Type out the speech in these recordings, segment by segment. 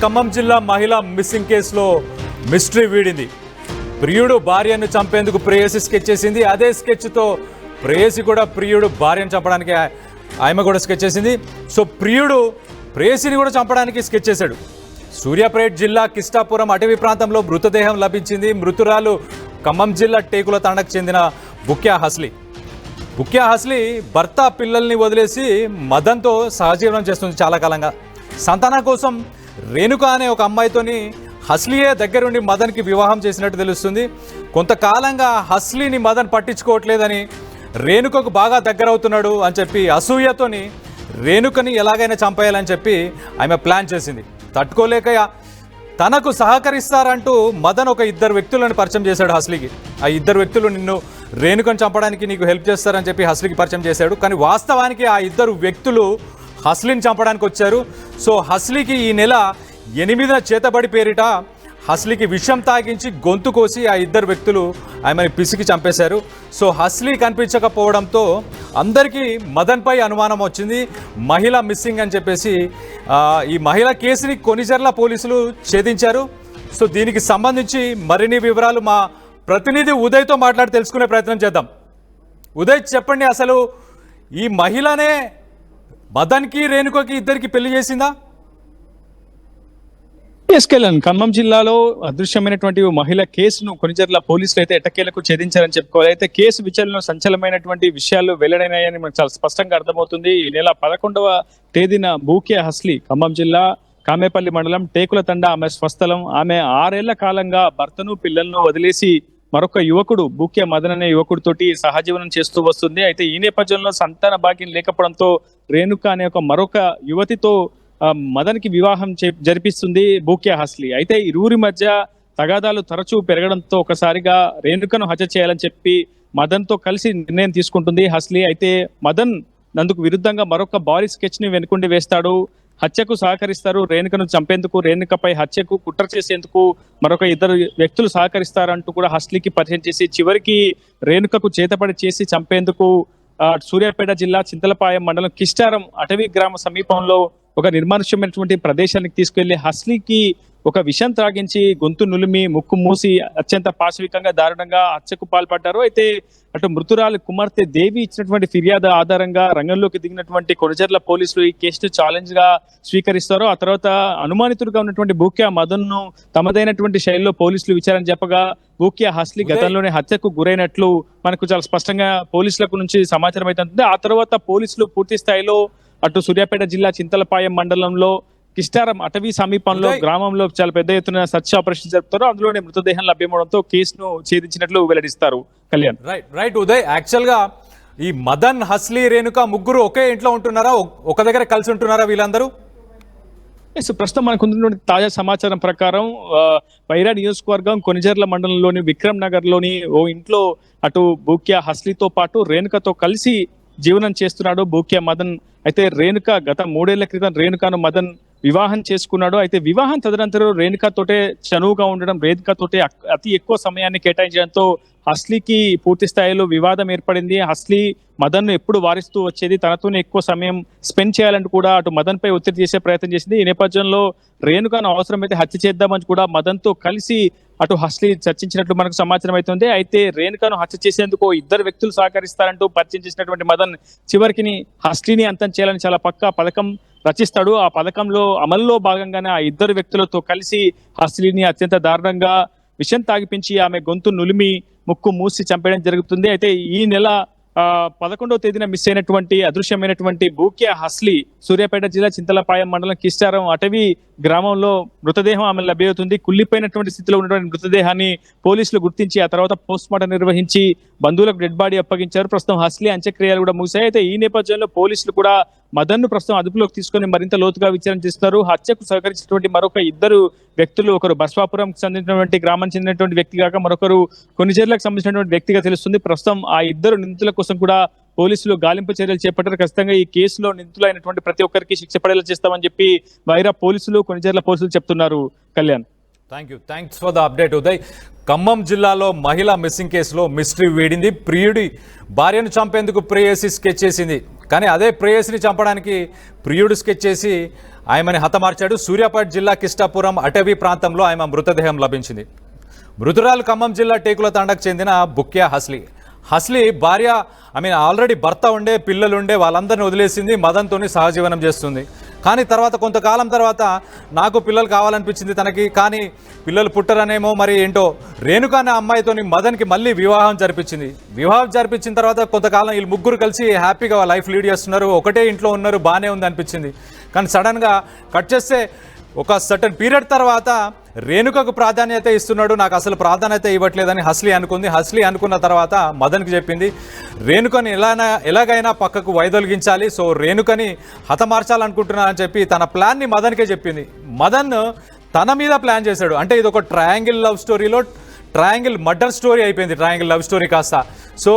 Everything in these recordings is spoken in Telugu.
ఖమ్మం జిల్లా మహిళ మిస్సింగ్ కేసులో మిస్టరీ వీడింది. ప్రియుడు భార్యను చంపేందుకు ప్రేయసి స్కెచ్ చేసింది. అదే స్కెచ్తో ప్రేయసి కూడా ప్రియుడు భార్యను చంపడానికి ఆమె కూడా స్కెచ్ చేసింది. సో ప్రియుడు ప్రేయసిని కూడా చంపడానికి స్కెచ్ చేశాడు. సూర్యాపేట జిల్లా కిష్టాపురం అటవీ ప్రాంతంలో మృతదేహం లభించింది. మృతురాలు ఖమ్మం జిల్లా టేకుల తండకు చెందిన బుక్యా హస్లీ భర్త పిల్లల్ని వదిలేసి మదన్తో సహజీవనం చేస్తుంది చాలా కాలంగా. సంతానం కోసం రేణుక అనే ఒక అమ్మాయితోని హస్లీయే దగ్గరుండి మదన్కి వివాహం చేసినట్టు తెలుస్తుంది. కొంతకాలంగా హస్లీని మదన్ పట్టించుకోవట్లేదని రేణుకకు బాగా దగ్గరవుతున్నాడు అని చెప్పి అసూయతోని రేణుకని ఎలాగైనా చంపేయాలని చెప్పి ఆమె ప్లాన్ చేసింది. తట్టుకోలేక తనకు సహకరిస్తారంటూ మదన్ ఒక ఇద్దరు వ్యక్తులను పరిచయం చేశాడు హస్లీకి. ఆ ఇద్దరు వ్యక్తులు నిన్ను రేణుకను చంపడానికి నీకు హెల్ప్ చేస్తారని చెప్పి హస్లీకి పరిచయం చేశాడు. కానీ వాస్తవానికి ఆ ఇద్దరు వ్యక్తులు హస్లీని చంపడానికి వచ్చారు. సో హస్లీకి ఈ నెల 8న చేతబడి పేరిట హస్లీకి విషం తాగించి గొంతు కోసి ఆ ఇద్దరు వ్యక్తులు ఆమెను పిసికి చంపేశారు. సో హస్లీ కనిపించకపోవడంతో అందరికీ మదన్పై అనుమానం వచ్చింది. మహిళ మిస్సింగ్ అని చెప్పేసి ఈ మహిళ కేసుని కొనిజర్ల పోలీసులు ఛేదించారు. సో దీనికి సంబంధించి మరిన్ని వివరాలు మా ప్రతినిధి ఉదయ్తో మాట్లాడి తెలుసుకునే ప్రయత్నం చేద్దాం. ఉదయ్ చెప్పండి, అసలు ఈ మహిళనే మదన్కి రేణుకకి ఇద్దరికి పెళ్లి చేసిందా? ఎస్కెళ్ళన్ ఖమ్మం జిల్లాలో అదృశ్యమైనటువంటి మహిళ కేసును కొనిజర్ల పోలీసులు అయితే ఎట్టకేలకు ఛేదించారని చెప్పుకోవాలి. అయితే కేసు విచారణలో సంచలనమైనటువంటి విషయాలు వెల్లడైనాయని మనకు చాలా స్పష్టంగా అర్థమవుతుంది. ఈ నెల 11వ తేదీన బూక్యా హస్లీ ఖమ్మం జిల్లా కామేపల్లి మండలం టేకుల తండ ఆమె స్వస్థలం. ఆమె 6 ఏళ్ల కాలంగా భర్తను పిల్లలను వదిలేసి మరొక యువకుడు బూక్యా మదన్ అనే యువకుడితోటి సహజీవనం చేస్తూ వస్తుంది. అయితే ఈ నేపథ్యంలో సంతాన భాగ్యం లేకపోవడంతో రేణుక అనే మరొక యువతితో మదన్ కి వివాహం జరిపిస్తుంది బూక్యా హస్లీ. అయితే ఇరువురి మధ్య తగాదాలు తరచూ పెరగడంతో ఒకసారిగా రేణుకను హత్య చేయాలని చెప్పి మదన్ తో కలిసి నిర్ణయం తీసుకుంటుంది హస్లీ. అయితే మదన్ నందుకు విరుద్ధంగా మరొక భారీ స్కెచ్ ని వెనుకుండి వేస్తాడు. హత్యకు సహకరిస్తారు, రేణుకను చంపేందుకు, రేణుకపై హత్యకు కుట్ర చేసేందుకు మరొక ఇద్దరు వ్యక్తులు సహకరిస్తారంటూ కూడా హస్లీకి పరిచయం చేసి చివరికి రేణుకకు చేతపడి చేసి చంపేందుకు సూర్యాపేట జిల్లా చింతలపాయం మండలం కిష్టారం అటవీ గ్రామ సమీపంలో ఒక నిర్మానుష్యమైనటువంటి ప్రదేశానికి తీసుకెళ్లి హస్లీకి ఒక విషం త్రాగించి గొంతు నులిమి ముక్కు మూసి అత్యంత పాశవికంగా దారుణంగా హత్యకు పాల్పడ్డారు. అయితే అటు మృతురాలు కుమార్తె దేవి ఇచ్చినటువంటి ఫిర్యాదు ఆధారంగా రంగంలోకి దిగినటువంటి కొనిజర్ల పోలీసులు ఈ కేసును ఛాలెంజ్ గా స్వీకరిస్తారు. ఆ తర్వాత అనుమానితుడిగా ఉన్నటువంటి బూక్యా మదన్ ను తమదైనటువంటి శైలిలో పోలీసులు విచారణ చెప్పగా బూక్యా హస్లీ గతంలోనే హత్యకు గురైనట్లు మనకు చాలా స్పష్టంగా పోలీసులకు నుంచి సమాచారం అయితే ఆ తర్వాత పోలీసులు పూర్తి స్థాయిలో అటు సూర్యాపేట జిల్లా చింతలపాయం మండలంలో కిష్టారం అటవీ సమీపంలో గ్రామంలో చాలా పెద్ద ఎత్తున సర్చ్ ఆపరేషన్ జరుపుతారు. అందులోనే మృతదేహం లభ్యమవడంతో కేసును ఛేదించినట్లు వెల్లడిస్తారు. కళ్యాణ్. రైట్ ఉదయ్, యాక్చువల్ గా ఈ మదన్ హస్లీ రేణుక ముగ్గురు ఒకే ఇంట్లో ఉంటున్నారా, ఒక దగ్గర కలిసి ఉంటున్నారా వీళ్ళందరూ? ప్రస్తుతం మనకు ఉన్నటువంటి తాజా సమాచారం ప్రకారం వైరా నియోజకవర్గం కొనిజర్ల మండలంలోని విక్రమ్ నగర్ లోని ఓ ఇంట్లో అటు బూక్యా హస్లీతో పాటు రేణుకతో కలిసి జీవనం చేస్తున్నాడు బూక్యా మదన్. అయితే రేణుక గత 3 ఏళ్ల క్రితం రేణుకను మదన్ వివాహం చేసుకున్నాడు. అయితే వివాహం తదనంతరం రేణుకతోటే చనువుగా ఉండడం, రేణుకతోటే అతి ఎక్కువ సమయాన్ని కేటాయించడంతో హస్లీకి పూర్తి స్థాయిలో వివాదం ఏర్పడింది. హస్లీ మదన్ ను ఎప్పుడు వారిస్తూ వచ్చేది, తనతోనే ఎక్కువ సమయం స్పెండ్ చేయాలని కూడా అటు మదన్ పై ఒత్తిడి చేసే ప్రయత్నం చేసింది. ఈ నేపథ్యంలో రేణుకను అవసరమైతే హత్య చేద్దామని కూడా మదన్ తో కలిసి అటు హస్లీ చర్చించినట్లు మనకు సమాచారం అవుతుంది. అయితే రేణుకను హత్య చేసేందుకు ఇద్దరు వ్యక్తులు సహకరిస్తారంటూ పరిచయం చేసినటువంటి మదన్ చివరికి హస్లీని అంతం చేయాలని చాలా పక్కా పథకం రచిస్తాడు. ఆ పథకంలో అమల్లో భాగంగానే ఆ ఇద్దరు వ్యక్తులతో కలిసి హస్లీని అత్యంత దారుణంగా విషం తాగిపించి ఆమె గొంతు నులిమి ముక్కు మూసి చంపేయడం జరుగుతుంది. అయితే ఈ నెల 11వ తేదీన మిస్ అయినటువంటి అదృశ్యమైనటువంటి బూక్యా హస్లీ సూర్యాపేట జిల్లా చింతలపాయం మండలం కిష్టారం అటవీ గ్రామంలో మృతదేహం ఆమె లభ్యమవుతుంది. కుళ్ళిపోయినటువంటి స్థితిలో ఉన్నటువంటి మృతదేహాన్ని పోలీసులు గుర్తించి ఆ తర్వాత పోస్ట్ మార్టం నిర్వహించి బంధువులకు డెడ్ బాడీ అప్పగించారు. ప్రస్తుతం హస్లీ అంత్యక్రియలు కూడా ముగిశాయి. అయితే ఈ నేపథ్యంలో పోలీసులు కూడా మదన్ ను ప్రస్తుతం అదుపులోకి తీసుకొని మరింత లోతుగా విచారణ చేస్తున్నారు. హత్యకు సహకరించినటువంటి మరొక ఇద్దరు వ్యక్తులు, ఒకరు బస్వాపురంకి చెందినటువంటి గ్రామానికి చెందినటువంటి వ్యక్తి కాక మరొకరు కొనిజర్లకు సంబంధించినటువంటి వ్యక్తిగా తెలుస్తుంది. ప్రస్తుతం ఆ ఇద్దరు నిందితుల కోసం కూడా పోలీసులు గాలింపు చర్యలు చేపట్టారు. ఖచ్చితంగా ఈ కేసులో నిందితులైనటువంటి ప్రతి ఒక్కరికి శిక్ష పడేలా చేస్తామని చెప్పి వైరా పోలీసులు కొనిజర్ల పోలీసులు చెప్తున్నారు. Kalyan. Thanks for the update Uday. Khammam జిల్లాలో మహిళ మిస్సింగ్ కేసులో మిస్టరీ వీడింది. ప్రియుడి భార్యను చంపేందుకు ప్రేయసి స్కెచ్ చేసింది. కానీ అదే ప్రేయసిని చంపడానికి ప్రియుడు స్కెచ్ చేసి ఆమెని హతమార్చాడు. సూర్యాపేట జిల్లా కిష్టాపురం అటవీ ప్రాంతంలో ఆమె మృతదేహం లభించింది. మృతురాలు ఖమ్మం జిల్లా టేకుల తండకు చెందిన బుక్యా హస్లీ భార్య ఆల్రెడీ భర్త ఉండే పిల్లలుండే వాళ్ళందరినీ వదిలేసింది. మదన్తోని సహజీవనం చేస్తుంది. కానీ తర్వాత కొంతకాలం తర్వాత నాకు పిల్లలు కావాలనిపించింది తనకి, కానీ పిల్లలు పుట్టరనేమో మరి ఏంటో రేణుక అనే అమ్మాయితోని మదన్కి మళ్ళీ వివాహం జరిపించిన తర్వాత కొంతకాలం వీళ్ళు ముగ్గురు కలిసి హ్యాపీగా లైఫ్ లీడ్ చేస్తున్నారు, ఒకటే ఇంట్లో ఉన్నారు, బాగానే ఉంది అనిపించింది. కానీ సడన్గా కట్ చేస్తే ఒక సర్టన్ పీరియడ్ తర్వాత రేణుకకు ప్రాధాన్యత ఇస్తున్నాడు, నాకు అసలు ప్రాధాన్యత ఇవ్వట్లేదని హస్లీ అనుకున్న తర్వాత మదన్కి చెప్పింది. రేణుకని ఎలాగైనా పక్కకు వైదొలిగించాలి, సో రేణుకని హతమార్చాలనుకుంటున్నానని చెప్పి తన ప్లాన్ని మదన్కే చెప్పింది. మదన్ తన మీద ప్లాన్ చేశాడు. అంటే ఇది ఒక ట్రయాంగిల్ లవ్ స్టోరీలో ట్రయాంగిల్ మర్డర్ స్టోరీ అయిపోయింది. ట్రయాంగిల్ లవ్ స్టోరీ కాస్త సో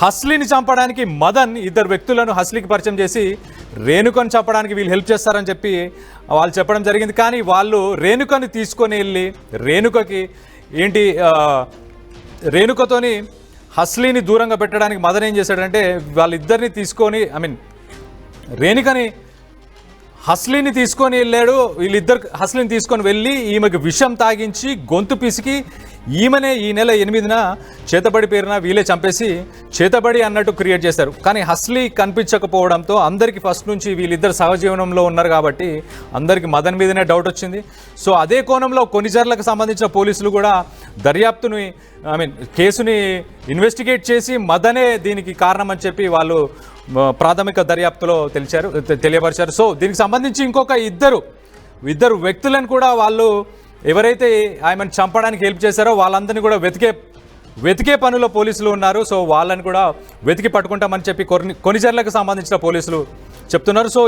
హస్లీని చంపడానికి మదన్ ఇద్దరు వ్యక్తులను హస్లీకి పరిచయం చేసి రేణుకని చంపడానికి వీళ్ళు హెల్ప్ చేస్తారని చెప్పి వాళ్ళు చెప్పడం జరిగింది. కానీ వాళ్ళు రేణుకని తీసుకొని వెళ్ళి రేణుకతోని హస్లీని దూరంగా పెట్టడానికి మదన్ ఏం చేశాడంటే వాళ్ళిద్దరిని తీసుకొని హస్లీని తీసుకొని వెళ్ళాడు. వీళ్ళిద్దరు హస్లీని తీసుకొని వెళ్ళి ఈమెకు విషం తాగించి గొంతు పిసికి ఈమెనే ఈ నెల 8న చేతబడి పేరున వీళ్ళే చంపేసి చేతబడి అన్నట్టు క్రియేట్ చేశారు. కానీ హస్లీ కనిపించకపోవడంతో అందరికీ ఫస్ట్ నుంచి వీళ్ళిద్దరు సహజీవనంలో ఉన్నారు కాబట్టి అందరికీ మదన్ మీదనే డౌట్ వచ్చింది. సో అదే కోణంలో కొనిజర్లకు సంబంధించిన పోలీసులు కూడా దర్యాప్తుని కేసుని ఇన్వెస్టిగేట్ చేసి మదనే దీనికి కారణం అని చెప్పి వాళ్ళు ప్రాథమిక దర్యాప్తులో తెలియపరిచారు. సో దీనికి సంబంధించి ఇంకొక ఇద్దరు వ్యక్తులను కూడా వాళ్ళు ఎవరైతే ఆమెను చంపడానికి హెల్ప్ చేశారో వాళ్ళందరినీ కూడా వెతికే పనిలో పోలీసులు ఉన్నారు. సో వాళ్ళని కూడా వెతికి పట్టుకుంటామని చెప్పి కొనిజర్లకు సంబంధించిన పోలీసులు చెప్తున్నారు. సో